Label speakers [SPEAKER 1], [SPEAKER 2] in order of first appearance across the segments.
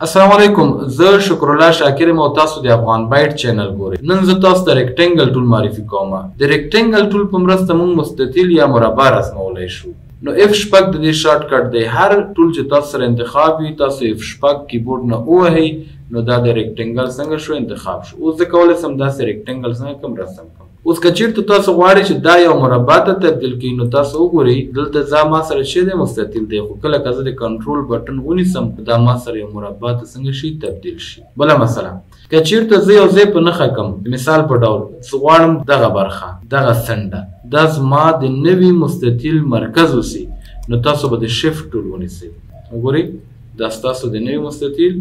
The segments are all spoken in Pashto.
[SPEAKER 1] السلام علیکم، زه شکر الله شاکر یم او تاسو د افغان بایټ چینل ګورئ. نن زه تاسو ته ریکټنګل ټول معرفي کوم. د ریکټنګل ټول په مرسته موږ مستطیل یا مربع رسمولی شو. نو اف شپږ د دې شارټ کټ دی. هر ټول چې تاسو سره انتخاب وي تاسو اف شپږ کیبورډ نه ووهئ نو دا د ریکټنګل څنګه شو انتخاب شو. اوس زه کولی شم داسې ریکټنګل څنګه کوم رسم کړم. اوس که چېرته تاسو غواړئ چې دا یو مربع ته تبدیل کړئ نو تاسو وګورئ دلته ځا ما سره شی دی مستطیل دی، خو کله که زه د کنټرول بټن ونیسم دا ما سره یو مربع ته څنګه شي تبدیل شي. بله مثلا که چېرته زه یو ځای په نښه کړم، مثال په ډول زه غواړم دغه برخه دغه څنډه دا زما د نوي مستطیل مرکز اوسي نو تاسو به د شفټ ټول ونیسئ. وګورئ دا ستاسو د نوي مستطیل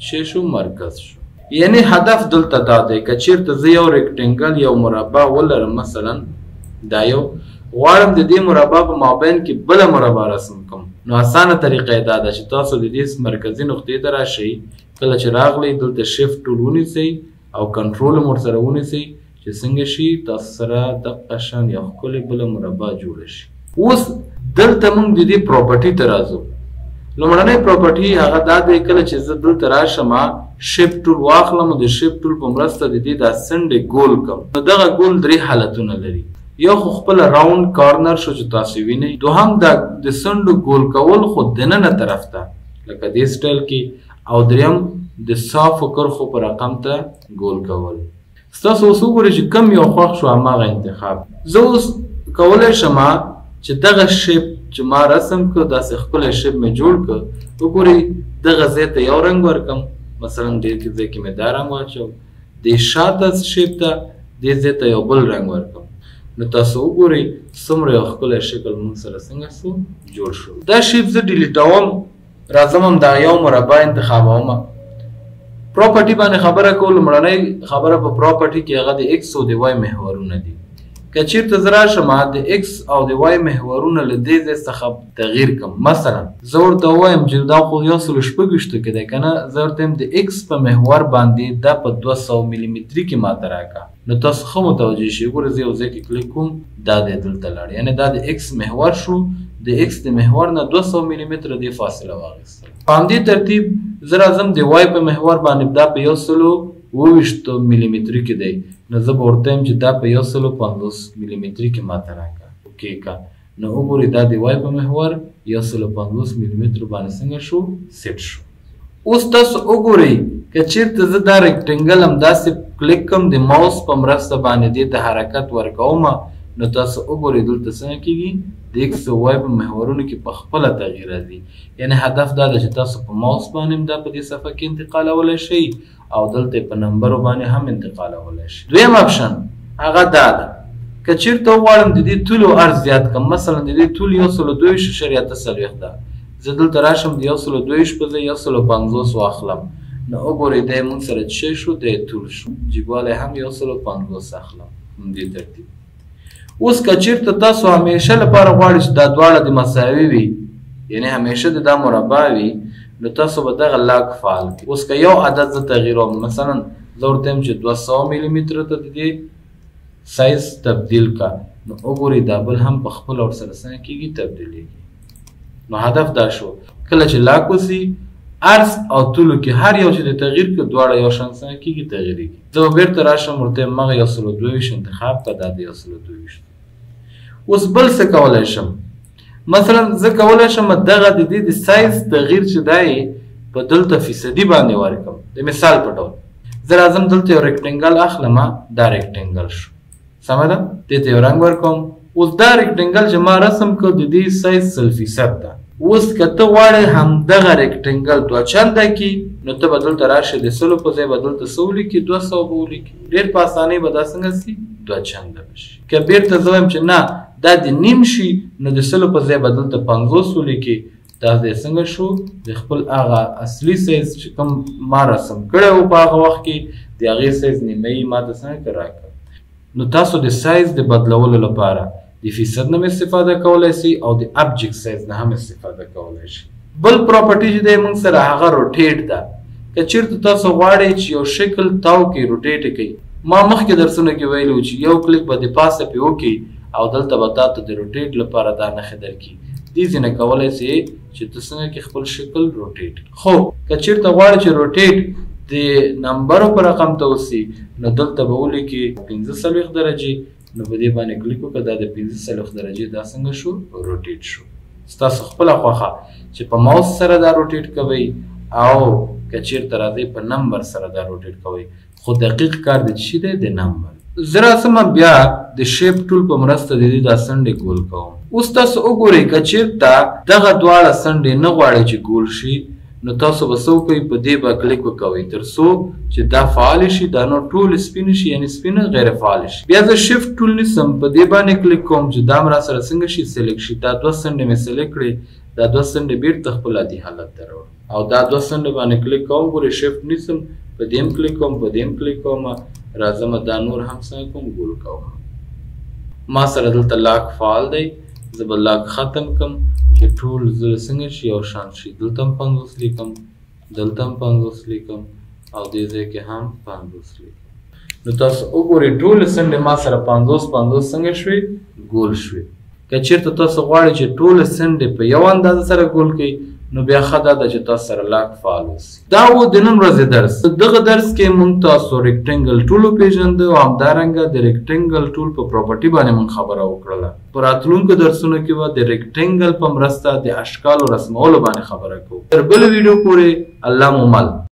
[SPEAKER 1] څه شو مرکز شو. یعنی هدف دلته دا دی که چېرته زه یو ریکټنګل یو مربع ولرم، مثلا دا یو غواړم د دې مربع په مابین کې بله مربع رسم کړم نو اسانه طریقه یې دا ده چې تاسو د دې مرکزي نقطې ته راشئ. کله چې راغلی دلته شفټ ټول ونیسئ او کنټرول هم ورسره ونیسئ چې څنګه شي تاسو سره دغه شان یو ښکلې بله مربع جوړه شي. اوس دلته موږ د دې پراپرټي ته راځو. لومړنۍ پراپرټي هغه دا دی کله چې زه دلته راشم شیپ ټول واخلم او د شیپ ټول په مرسته د دې دا څنډې ګول کړم نو دغه ګول درې حالتونه لري. یو خو خپله راوند کارنر شو چې تاسو وینئ، دوهم دا د څنډو ګول کول خو دننه طرف ته لکه دې سټایل کې، او دریم د صافو کرښو په رقم ته ګول کول. ستاسو اوس وګورئ چې کوم یو خوښ شو هماغه انتخاب. زه اوس کولی شم چې دغه شیپ چې ما رسم کړ داسې ښکلی شیپ مې جوړ کړ. وګورئ دغه ځای ته یو رنګ ورکړم، مثلا ډېر کې ځای کې مې دا رنګ واچوم، دې شاته شیپ ته دې ځای ته یو بل رنګ ورکړم نو تاسو وګورئ څومره یو ښکلی شکل موږ سره څنګه سو جوړ شو. دا شیپ زه ډیلیټوم، راځم هم دا یو مربع انتخابوم. پراپرټي باندې خبره کول، لومړنۍ خبره په پراپرټي کې هغه د ایکس او د وای محورونه دي. که چېرته زه راشم د ایکس او د وای محورونه له دې ځای څخه تغییر کړم، مثلا زه ورته ووایم چې دا خو 126 کې دی که نه، زه ورته وایم د ایکس په محور باندې دا په 200 ملي کې ماته راکړه نو تاسو ښه متوجه شئ. ګوره زه یو ځای کې کلیک کوم دا دی دلته لاړ، یعنې دا د ایکس محور شو. د ایکس د محور نه 200 ملي دې فاصله واخیستل. په همدې ترتیب زه راځم د وای په محور باندې دا په 122 ملي کې دی نو زه به ورته یم چې دا په 150 ملي کې ماته راکړه. اوکې که نو وګورئ دا د وای په محور 150 ملي باندې څنګه شو سیټ شو. اوس تاسو وګورئ که چېرته زه دا ریکټنګل همداسې کلیک کړم د ماوس په مرسته باندې دې ته حرکت ورکوم نو تاسو وګورئ دلته څنګه کېږي د ایکس او وای په محورونو کې په خپله تغییر راځي. یعنې هدف دا ده چې تاسو په ماوس باندې هم دا په دې صفحه کې انتقالولی شئ او دلته په نمبرو باندې هم انتقالولی شئ. دویم اپشن هغه دا ده که چېرته وغواړم د دې طول او عرض زیات کړم، مثلا د دې طول 122.43 ده، زه دلته راشم د 122 په ځای 150 واخلم نو وګورئ دی مونږ سره څه شو دی طول شو، جګوالی هم 150 اخلم. همدې ترتیب اوس که چېرته تاسو همیشه لپاره غواړئ چې دا دواړه د مساوي وي، یعنې همیشه د دا مربع وي نو تاسو به دغه لاک فعال کړئ. اوس که یو عدد زه تغییروم، مثلا زه ورته یم چې 200 ملي ته د دې سایز تبدیل کړه نو وګورئ دا بل هم په خپله ورسره څنګه کېږي تبدیلېږي. نو هدف دا شو کله چې لاک وسي عرض او طولو کې هر یو چې د تغییر کړه دواړه یو شان څنګه کېږي تغییرېږي. زه به بېرته راشم ورته یم هغه 122 انتخاب کړه دا د 122. اوس بل څه کولی شم، مثلا زه کولی شم دغه د دې د سایز تغییر چې دی په دلته فیصدي باندې ورکړم. د مثال په ډول زه راځم دلته یو ریکټنګل اخلم، دا ریکټنګل شو، سمه ده، دې ته یو رنګ ورکوم. اوس دا ریکټنګل چې ما رسم کړ د دې سایز 100% ده. اوس که ته غواړې همدغه ریکټنګل دوه چنده کړي نو ته به دلته راشې د 100 په ځای به دلته څه ولیکي 200 به ولیکي. ډېر په اسانۍ به دا څنګه سي دوه چنده به شي. که بیرته زه وایم چې نه دا د نیم شي نو د 100 په ځای به دلته 50 ولیکي. دا د څنګه شو د خپل هغه اصلي سایز چې کوم ما رسم کړی و په هغه وخت کې د هغې سایز نیمه یې ما ته څنګه راکړه. نو تاسو د سایز د بدلولو لپاره د فیصد نه هم استفاده کولی شئ او د ابجکټ سایز نه هم استفاده کولی شئ. بل پراپرټي چې دی موږ سره هغه روټیټ ده. که چېرته تاسو غواړئ چې یو شکل تاو کې روټیټ کړئ، ما مخکې درسونه کې ویلي و چې یو کلیک به د پاسه پې وکړئ او دلته به تاته د روټیټ لپاره دا نښې درکړي. دې ځینې کولی سي چې ته څنګه کې خپل شکل روټیټ. خو که چېرته غواړې چې روټیټ د نمبرو په رقم ته وسي نو دلته به ولیکې 45 درجې، نو په دې باندې کلیک وکړه، دا د 45 درجې دا څنګه شو روټیټ شو. ستاسو خپله خوښه چې په ماوس سره دا روټیټ کوئ او که چېرته راځئ په نمبر سره دا روټیټ کوئ، خو دقیق کار د څه دی؟ د نمبر. زه راځم بیا د شیپ ټول په مرسته د دې دا څنډې ګول کوم. اوس تاسو وګورئ که چېرته دغه دواړه څنډې نه غواړئ چې ګول شي نو تاسو به څه وکئ؟ په دې به کلیک وکوئ تر څو چې دا فعال شي، دا نو ټول سپین شي، یعنې سپینه غیر فعال شي. بیا زه شفټ ټول نیسم، په دې باندې کلیک کوم چې دا م را سره څنګه شي سلیکټ شي. دا دوه څنډې مې سلیکټ کړې، دا دوه څنډې بیرته خپل عادي حالت ته راوړم او دا دوه څنډې باندې کلیک کوم. ګورئ شفټ نیسم، په دې هم کلیک کوم، په دې هم کلیک کوم، راځم دا نور هم څنګه کوم ګول کوم. ما سره دلته لاک فعال دی، زه به لاک ختم کم چې ټول زړه څنګه شي یو شان شي. دلته هم 50 لیکم، دلته هم 50 لیکم او دې ځای کې هم 50 لیکم. نو تاسو وګورئ ټولې څنډې ما سره 50 څنګه شوې؟ ګول شوې. که چېرته تاسو غواړئ چې ټولې څنډې په یو اندازه سره ګول کړئ نو بیا ښه دا ده چې تاسو سره لاک فعال اوسي. دا و د نن ورځې درس. دغه درس کې موږ تاسو ریکټنګل ټول وپېژنده او همدارنګه د ریکټنګل ټول په پراپرټي باندې موږ خبره وکړله. په راتلونکو درسونو کې به د ریکټنګل په مرسته د اشکالو رسمولو باندې خبره کوو. تر بلې ویډیو پورې الله مو مل.